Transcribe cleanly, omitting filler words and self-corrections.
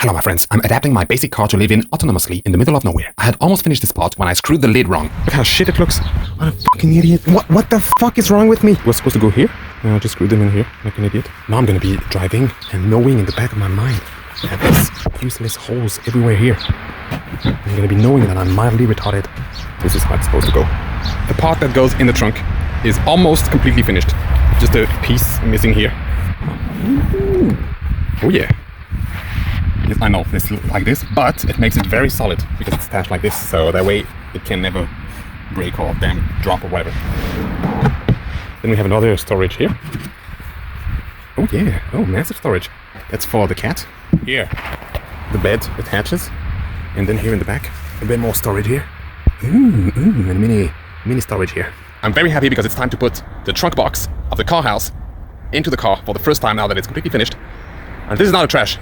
Hello my friends, I'm adapting my basic car to live in autonomously in the middle of nowhere. I had almost finished this part when I screwed the lid wrong. Look how shit it looks. What a fucking idiot. What the fuck is wrong with me? Was supposed to go here? No, I just screwed them in here like an idiot. Now I'm gonna be driving and knowing in the back of my mind that there's useless holes everywhere here. I'm gonna be knowing that I'm mildly retarded. This is how it's supposed to go. The part that goes in the trunk is almost completely finished. Just a piece missing here. Ooh. Oh yeah. Yes, I know this looks like this, but it makes it very solid because it's attached like this, so that way it can never break or drop or whatever. Then we have another storage here. Oh yeah, oh massive storage. That's for the cat. Here, the bed attaches, and then here in the back, a bit more storage here. And mini storage here. I'm very happy because it's time to put the trunk box of the CarHouse into the car for the first time now that it's completely finished. And this is not a trash.